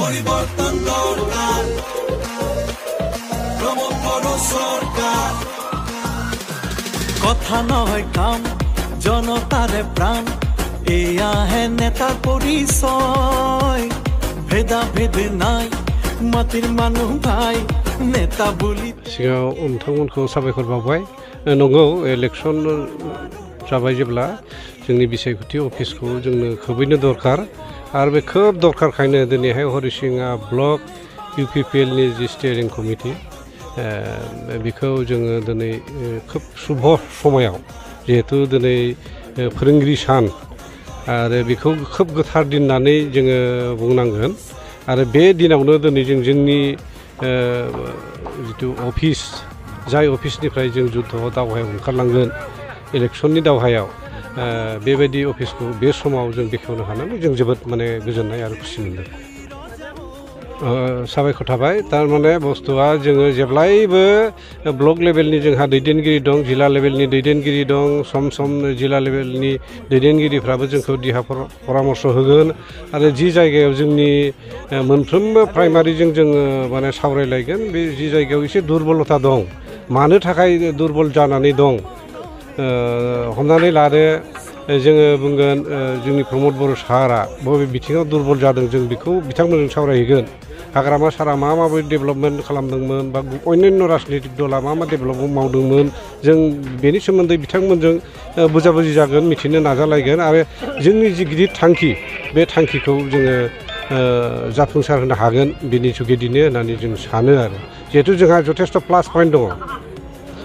পরিবর্তন দরকার, প্রমোদ বড় সরকার। কথা নয় কাম, জনতারে প্রাণ, এই আহে নেতার পরিচয়। ভেদা ভেদ নাই, মাটির মানুষ ভাই, নেতা বলি। सिगाङाव नोंथांमोनखौ साबायखर बावबाय। नंगौ, इलेक्सन जाबाय जेब्ला जोंनि बिसायख'थि अफिसखौ जोंनो खोबैनो दरकार आरो बे खोब दरकारखायनो दिनैहाय हरिसिङा ब्लक UPPLनि जि स्टियारिं कमिटि बेखौ जोङो दिनै खोब शुभ समायाव, जिहेतु दिनै फोरोंगिरि सान आरो बेखौ खोब गोथार दिन होननानै जोङो बुंनांगोन। आरो बे दिनावनो दिनै जों जोंनि जितु अफिस, जाय अफिसनिफ्राय जों जुद्ध दावहायाव ओंखारलांगोन, इलेक्सननि दावहायाव, बेबायदि अफिसखौ बे समाव जों बेखेवनो हानानै जों जोबोद माने गोजोननाय आरो खुसि मोनदों। साबायखर थाबाय। थारमाने बुस्थुआ जोङो जेब्लायबो ब्लक लेभेलनि जोंहा दैदेनगिरि दं, जिल्ला लेभेलनि दैदेनगिरि दं, सम सम जिल्ला लेभेलनि दैदेनगिरिफ्राबो जोंखौ देहा परामर्श होगोन आरो जि जायगायाव जोंनि मोनफ्रोमबो प्राइमारिजों जोङो माने सावरायलायगोन, बे जि जायगायाव एसे दुरबलता दं, मानो थाखाय दुरबल जानानै दं, हमनानै लादो जोङो बुंगोन जोंनि प्रमोद बर' सारा बबे बिथिङाव दुरबल जादों, जों बेखौ बिथांमोनजों सावरायहैगोन। हाग्रामा सारा माबायदि डेभेलपमेन्ट खालामदोंमोन बा अन्यान्य राजनितिक दला मा डेभेलपमेन्ट मावदोंमोन, जों बेनि सोमोन्दै बिथांमोनजों बुजाबुजि जागोन, मिथिनो नाजालायगोन आरो जोंनि जि गिदिर थांखि, बे थांखिखौ जोङो जाफुंसार होनो हागोन बेनि जुगेदिनो होननानै जों सानो आरो। जिहेतु जोंहा जथेस्थ' प्लास पइन्ट दङ,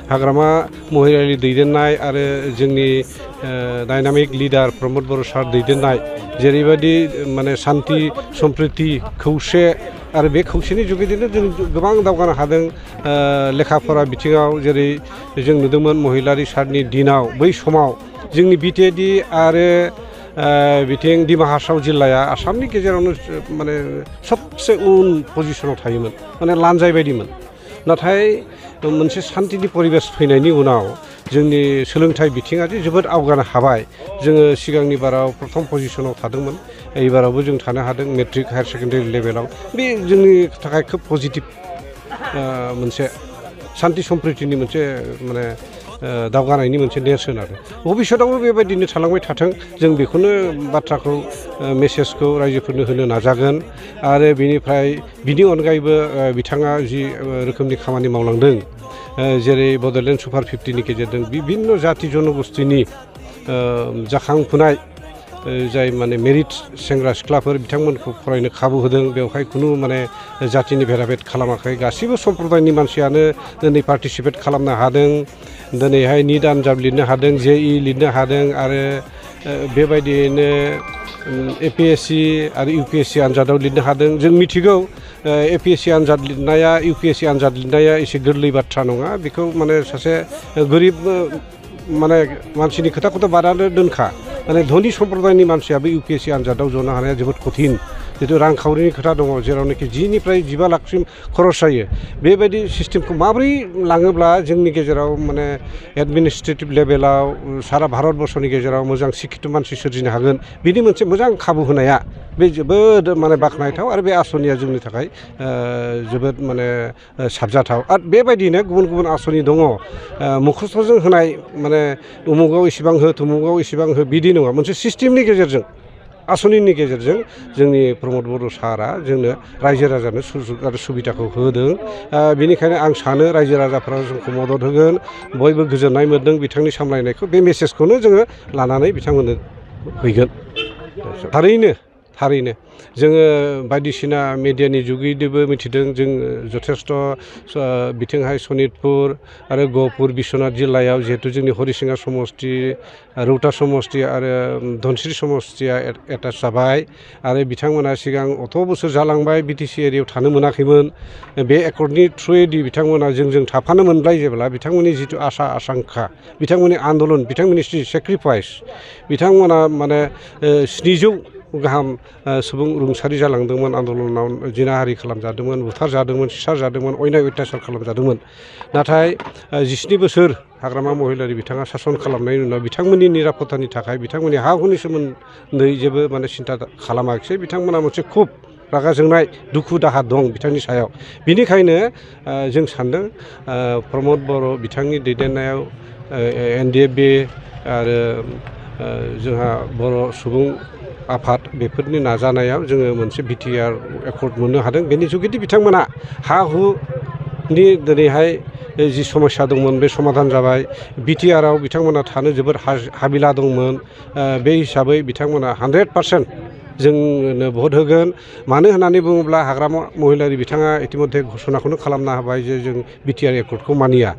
हाग्रामा महिलारि दैदेननाय आरो जोंनि डायनामिक लिडार प्रमोद बर' सार दैदेननाय जेरैबायदि माने शान्ति सम्प्रिति खौसे, आरो बे खौसेनि जुगेदिनो जों गोबां दावगानो हादों। लेखा फरा बिथिङाव जेरै जों नुदोंमोन महिलारि सारनि दिनाव, बै समाव जोंनि BTAD आरो बिथिं डिमा हासाव जिल्लाया आसामनि गेजेरावनो माने सबसे उन पजिसनाव थायोमोन, माने लानजाय बायदिमोन। नाथाय मोनसे शान्तिनि परिबेस फैनायनि उनाव जोंनि सोलोंथाइ बिथिङा जे जोबोद आवगायनो हाबाय। जोङो सिगांनि बाराव प्रथम पजिसनाव थादोंमोन, एबारावबो जों थानो हादों मेट्रिक हायार सेकेन्डारि लेभेलाव। बे जोंनि थाखाय खोब पजिटिभ मोनसे शान्ति सम्प्रितिनि मोनसे माने दावगानायनि मोनसे नेरसोन आरो। भबिष्यतआवबो बेबायदिनो थालांबाय थाथों, जों बेखौनो बाथ्राखौ मेसेजखौ रायजोफोरनो होनो नाजागोन। आरो बेनिफ्राय बिनि अनगायैबो बिथाङा जि रोखोमनि खामानि मावलांदों, जेरै बड'लेण्ड सुपार 50नि गेजेरजों बिभिन्न जाति जनगोष्ठीनि जाखांफुनाय जाय माने मेरिट सेंग्रा सिख्लाफोर बिथांमोनखौ फरायनो खाबु होदों, बेवहाय खुनु माने जातिनि भेदाभेद खालामाखै, गासैबो सम्प्रदायनि मानसियानो दिनै पार्टिसिपेट खालामनो हादों। दिनैहाय निट आनजाद लिरनो हादों, JEE लिरनो हादों आरो बेबायदियैनो APSC आरो UPSC आनजादाव लिरनो हादों। जों मिथिगौ APSC आनजाद लिरनाया, UPSC आनजाद लिरनाया एसे गोरलै बाथ्रा नङा। बेखौ माने सासे गोरिब माने मानसिनि खोथाखौथ' बादानो दोनखा, माने धनि सम्प्रदायनि मानसियाबो UPSC आनजादाव जनो हानाया जोबोद कठिन। जितु रांखावरिनि खोथा दङ, जेरावनाखि 10निफ्राय 15 लाखसिम खरस जायो। बेबायदि सिस्टेमखौ माबोरै लाङोब्ला जोंनि गेजेराव माने एडमिनिस्ट्रेटिभ लेभेलाव सारा भारतबर्षनि गेजेराव मोजां शिक्षित मानसि सोरजिनो हागोन, बिनि मोनसे मोजां खाबु होनाया बे जोबोद माने बाख्नायथाव आरो बे आसनिया जोंनि थाखाय जोबोद माने साबजाथाव। आरो बेबायदिनो गुबुन गुबुन आसनि दङ, मुखस्थ'जों होनाय माने उमुगाव इसेबां हो, तुमुगाव इसेबां हो, बिदि नङा। मोनसे सिस्टेमनि गेजेरजों, आसनिनि गेजेरजों जोंनि प्रमोद बर' सारा जोंनो रायजो राजानो सुजुग आरो सुबिदाखौ होदों। बेनिखायनो आं सानो रायजो राजाफोरा जोंखौ मदद होगोन, बयबो गोजोननाय मोन्दों बिथांनि सामलायनायखौ। बे मेसेजखौनो जोङो लानानै बिथांमोननो हैगोन। थारैनो जोङो बायदिसिना मिडियानि जुगैदोबो मिथिदों, जों जथेस्थ' बिथिंहाय सनितपुर आरो गहपुर बिश्वनाथ जिल्लायाव जिहेतु जोंनि हरिसिङा समष्टि, रौता समष्टि आरो धनस्रि समष्टिया एटाच जाबाय आरो बिथांमोना सिगां अथ' बोसोर जालांबाय BTC एरियायाव थानो मोनाखैमोन। बे एकर्डनि थ्रुयैदि बिथांमोना जोंजों थाफानो मोनबाय जेब्ला, बिथांमोननि जिथु आसा आकांक्षा, बिथांमोननि आन्दलन, बिथांमोननि सेक्रिफाइस, बिथांमोना माने 700 गाहाम सुबुं रुंसारि जालांदोंमोन आन्दलनाव, जिनाहारि खालामजादोंमोन, बुथारजादोंमोन, सिथारजादोंमोन, अयनाय अयथासार खालामजादोंमोन। नाथाय 17 बोसोर हाग्रामा महिलारि बिथाङा सासन खालामनायनि उनाव बिथांमोननि निरापत्तानि थाखाय, बिथांमोननि हा हुनि सोमोन्दै जेबो माने सिन्था खालामाखिसै। बिथांमोना मोनसे खुब रागा जोंनाय दुखु दाहा दं बिथांनि सायाव बेनिखायनो जों सान्दों प्रमद बर' बिथांनि दैदेननायाव NDFB आरो जोंहा बर' सुबुं आफाद बेफोरनि नाजानायाव जोङो मोनसे BTR एकर्ड मोननो हादों बेनि जुगिदि बिथांमोना हा हुनि दिनैहाय जि समस्या दंमोन बे समाधान जाबाय BTRआव बिथांमोना थानो जोबोद हाबिला दंमोन बे हिसाबै बिथांमोना 100% जोंनो भट होगोन मानो होननानै बुङोब्ला हाग्रामा महिलारि बिथाङा इतिमध्ये घोषणाखौनो खालामना होबाय जे जों BTR एकर्डखौ मानिया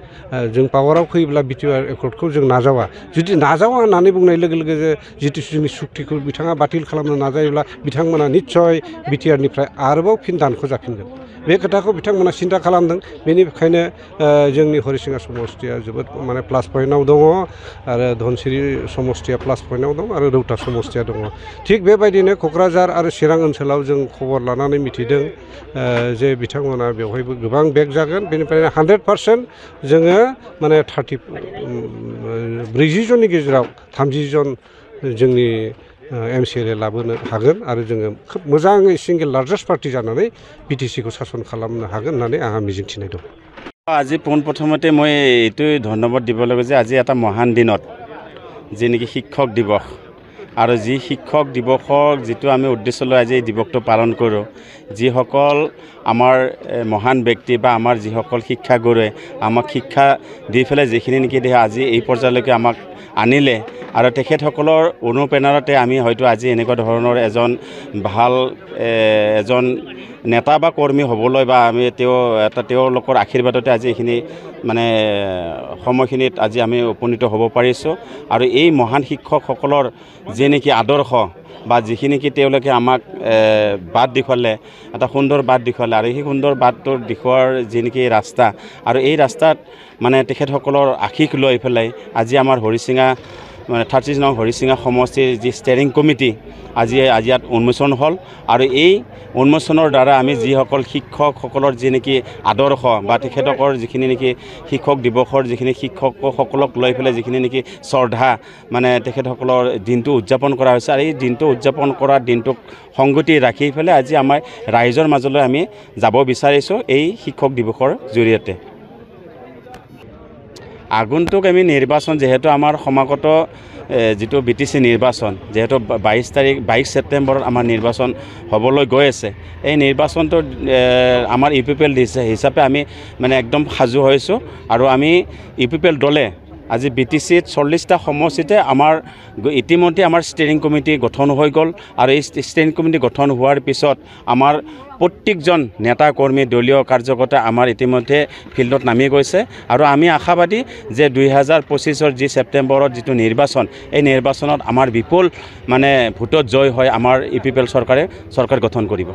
जों पावाराव फैयोब्ला BTR एकर्डखौ जों नाजावा जुदि नाजावा होननानै बुंनाय लोगो लोगो जितु जोंनि सुक्तिखौ बिथाङा बातिल खालामनो नाजायोब्ला बिथांमोना निस्सय BTRनिफ्राय आरोबाव फिन दानख' जाफिनगोन बे खोथाखौ बिथांमोना सिन्था खालामदों बेनिखायनो जोंनि हरिसिङा समष्टिया जोबोद माने प्लास पइन्टआव दङ आरो धनसिरि समष्टिया प्लास पइन्टआव दं आरो रौता समष्टिया दङ थिग बेबायदिनो क'क्राझार आरो चिरां ओनसोलाव जों खबर लानानै मिथिदों जे बिथांमोना बेवहायबो गोबां बेक जागोन बेनिफ्राय 100% जोङो माने 40 जननि गेजेराव 30 जन जोंनि MCLA लाबोनो हागोन आरो जोङो खोब मोजाङै सिंगेल लार्जेस्ट पार्टि जानानै BTCखौ सासन खालामनो हागोन होननानै आंहा मिजिंथिनाय दं আজি পোনপ্ৰথমতে মই এইটোই ধন্যবাদ দিব লাগে যে আজি এটা মহান দিনত যে নেকি শিক্ষক দিৱস আৰু যি শিক্ষক দিৱসৰ যিটো আমি উদ্দেশ্য লৈ আজি এই দিৱসটো পালন কৰোঁ যিসকল আমাৰ মহান ব্যক্তি বা আমাৰ যিসকল শিক্ষাগুৰুৱে আমাক শিক্ষা দি পেলাই যিখিনি নেকি আজি এই পৰ্যায়লৈকে আমাক আনিলে আৰু তেখেতসকলৰ অনুপ্ৰেৰণাতে আমি হয়তো আজি এনেকুৱা ধৰণৰ এজন ভাল এজন নেতা বা কৰ্মী হ'বলৈ বা আমি তেওঁলোকৰ আশীৰ্বাদতে আজি এইখিনি মানে সময়খিনিত আজি আমি উপনীত হ'ব পাৰিছোঁ আৰু এই মহান শিক্ষকসকলৰ যি নেকি আদৰ্শ বা যিখিনি নেকি তেওঁলোকে আমাক বাট দেখুৱালে এটা সুন্দৰ বাট দেখুৱালে আৰু সেই সুন্দৰ বাটটোৰ দেখুৱাৰ যি নেকি ৰাস্তা আৰু এই ৰাস্তাত মানে তেখেতসকলৰ আশীষ লৈ পেলাই আজি আমাৰ হৰিচিঙা মানে 30 নং হৰিচিঙা সমষ্টিৰ যি ষ্টেৰিং কমিটি আজি ইয়াত উন্মোচন হ'ল আৰু এই উন্মোচনৰ দ্বাৰা আমি যিসকল শিক্ষকসকলৰ যি নেকি আদৰ্শ বা তেখেতসকলৰ যিখিনি নেকি শিক্ষক দিৱসৰ যিখিনি শিক্ষকসকলক লৈ পেলাই যিখিনি নেকি শ্ৰদ্ধা মানে তেখেতসকলৰ দিনটো উদযাপন কৰা হৈছে আৰু এই দিনটো উদযাপন কৰা দিনটোক সংগতি ৰাখি পেলাই আজি আমাৰ ৰাইজৰ মাজলৈ আমি যাব বিচাৰিছোঁ এই শিক্ষক দিৱসৰ জৰিয়তে আগন্তুক আমি নিৰ্বাচন যেহেতু আমাৰ সমাগত যেটো BTC নিৰ্বাচন যেহেতু 22 ছেপ্টেম্বৰত আমাৰ নিৰ্বাচন হ'বলৈ গৈ আছে এই নিৰ্বাচনটো আমাৰ UPPL হিচাপে আমি মানে একদম সাজু হৈছোঁ আৰু আমি UPPL দলে আজি BTCত 40টা সমষ্টিতে আমাৰ ইতিমধ্যে আমাৰ ষ্টেৰিং কমিটি গঠন হৈ গ'ল আৰু এই ষ্টেৰিং কমিটি গঠন হোৱাৰ পিছত আমাৰ প্ৰত্যেকজন নেতা কৰ্মী দলীয় কাৰ্যকৰ্তা আমাৰ ইতিমধ্যে ফিল্ডত নামি গৈছে আৰু আমি আশাবাদী যে 2025ৰ যি ছেপ্টেম্বৰত যিটো নিৰ্বাচন এই নিৰ্বাচনত আমাৰ বিপুল মানে ভোটত জয় হৈ আমাৰ UPPL চৰকাৰ গঠন কৰিব